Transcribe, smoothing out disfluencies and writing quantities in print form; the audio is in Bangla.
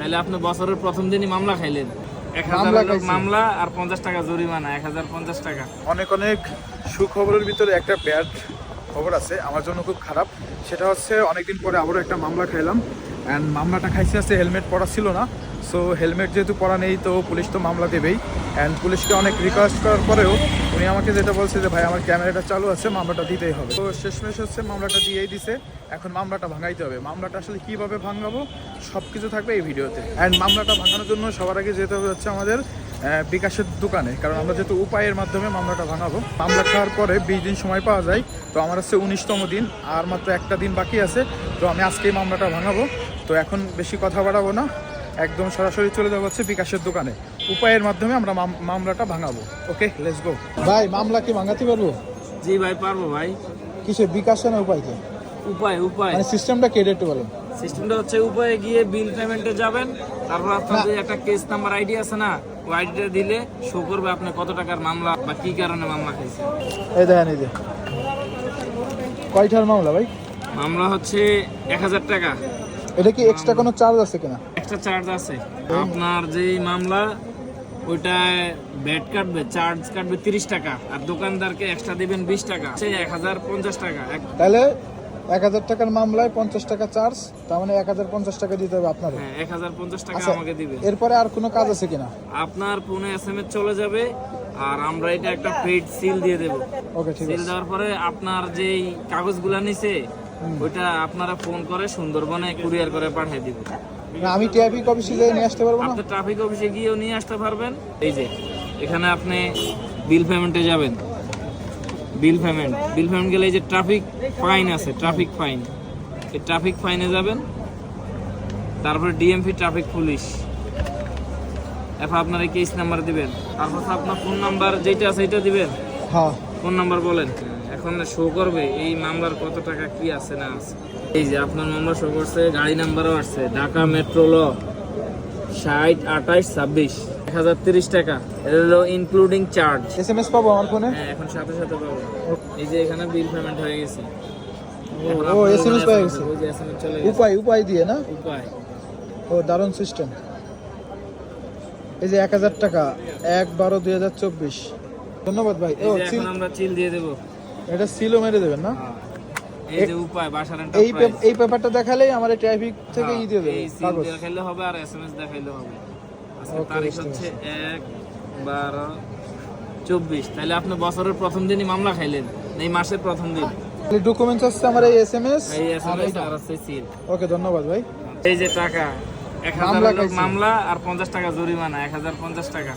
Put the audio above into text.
তাহলে আপনি বছরের প্রথম দিনই মামলা খাইলেন। 1000 মামলা আর 50 টাকা জরিমানা, 1050 টাকা। অনেক অনেক সুখবরের ভিতরে একটা ব্যাড খবর আছে আমার জন্য, খুব খারাপ। সেটা হচ্ছে অনেকদিন পরে আবারও একটা মামলা খাইলাম। অ্যান্ড মামলাটা খাইছে আছে হেলমেট পরা ছিল না। সো হেলমেট যেহেতু পরা নেই তো পুলিশ তো মামলা দেবেই। অ্যান্ড পুলিশকে অনেক রিকোয়েস্ট করার পরেও উনি আমাকে যেটা বলছে যে ভাই আমার ক্যামেরাটা চালু আছে, মামলাটা দিতেই হবে। তো শেষমেশ হচ্ছে মামলাটা দিয়েই দিছে। এখন মামলাটা ভাঙাইতে হবে। মামলাটা আসলে কীভাবে ভাঙাবো সব কিছু থাকবে এই ভিডিওতে। অ্যান্ড মামলাটা ভাঙানোর জন্য সবার আগে যেতে হবে হচ্ছে আমাদের বিকাশের দোকানে, কারণ আমরা যেহেতু উপায়ের মাধ্যমে মামলাটা ভাঙাবো। মামলা খাওয়ার পরে 20 দিন সময় পাওয়া যায়। তো আমার হচ্ছে 19তম দিন, আর মাত্র একটা দিন বাকি আছে। তো আমি আজকেই মামলাটা ভাঙাবো। তো এখন বেশি কথা বাড়াবো না, একদম সরাসরি চলে যাবো হচ্ছে বিকাশের দোকানে। উপায়ের মাধ্যমে আমরা মামলাটা ভাঙাবো। ওকে, লেটস গো। ভাই মামলা কি ভাঙাতে পারবো? জি ভাই, পারবো ভাই। কিসে, বিকাশে না উপায়তে? উপায় মানে সিস্টেমটা কেটে একটু বলেন। সিস্টেমটা হচ্ছে উপায়ে গিয়ে বিল পেমেন্টে যাবেন, তারপর আপনাদের একটা কেস নাম্বার আইডি আছে না, ওই আইডিটা দিলে শো করবে আপনি কত টাকার মামলা বা কি কারণে মামলা খাইছেন। এই দেখেন, এই যে কয়টার মামলা ভাই? মামলা হচ্ছে 1000 টাকা। এটা কি এক্সট্রা কোনো চার্জ আছে কিনা? এক্সট্রা চার্জ আছে। আপনার যে মামলা ওইটায় ব্যাট কাটবে, চার্জ কাটবে 30 টাকা, আর দোকানদারকে এক্সট্রা দিবেন 20 টাকা, সেই 1050 টাকা। তাহলে 1000 টাকার মামলায় 50 টাকা চার্জ, তার মানে 1050 টাকা দিতে হবে আপনার। হ্যাঁ, 1050 টাকা আমাকে দিবে। এরপরে আর কোনো কাজ আছে কিনা? আপনার ফোনে এসএমএস চলে যাবে, আর আমরা এটা একটা পেইড সিল দিয়ে দেব। ওকে, ঠিক সিল আছে। দেওয়ার পরে আপনার যেই কাগজগুলা নিছে ওইটা আপনারা ফোন করে সুন্দরবনে কুরিয়ার করে পাঠিয়ে দিবেন। না, আমি ট্রাফিক অফিসে গিয়ে নিয়ে আসতে পারবো না? আপনি ট্রাফিক অফিসে গিয়েও নিয়ে আসতে পারবেন। এই যে এখানে আপনি বিল পেমেন্টে যাবেন, বিল পেমেন্ট গেলে এই যে ট্রাফিক ফাইন আছে, ট্রাফিক ফাইন, এই ট্রাফিক ফাইনে যাবেন। তারপরে ডিএমপি ট্রাফিক পুলিশ, এরপর আপনার এই কেস নাম্বার দিবেন। তারপর আপনার ফোন নাম্বার যেটা আছে এটা দিবেন। হ্যাঁ, ফোন নাম্বার বলেন। এখন শো করবে এই মামলার কত টাকা কি আছে না আছে। এই যে আপনার মামলা শো করছে, গাড়ি নাম্বারও আসছে, ঢাকা মেট্রো ল 602826, 1030 টাকা। এটা হলো ইনক্লুডিং চার্জ। এসএমএস পাবো আমার ফোনে? হ্যাঁ, এখন সাথে সাথে পাবো। এই যে এখানে বিল পেমেন্ট হয়ে গেছে। ও, এসএমএস পেয়ে গেছে। ওই যে এসএমএস চলে গেছে। উপায় দিয়ে না? উপায়। ও, দারুণ সিস্টেম। এই যে 1000 টাকা, 1/12/2024। ধন্যবাদ ভাই। ও, এখন আমরা চিল দিয়ে দেব। এটা সিলও মেরে দেবেন না? এই যে উপায়, বাসার এই পেপারটা দেখালেই আমার ট্রাফিক থেকে ই দিয়ে দেবে এই সিল কাগজ। দেখাইলে হবে আর এসএমএস দেখাইলে হবে। আজকে Okay, তারিখ বুঝতে হচ্ছে 1/12/24। তাহলে আপনি বছরের প্রথম দিনই মামলা খাইলেন, এই মাসের প্রথম দিন। ডকুমেন্টস আছে আমার, এই এসএমএস এই এসএমএস আর আছে সিল। ওকে, ধন্যবাদ ভাই। এই যে টাকা 1000 মামলা আর 50 টাকা জরিমানা, 1050 টাকা।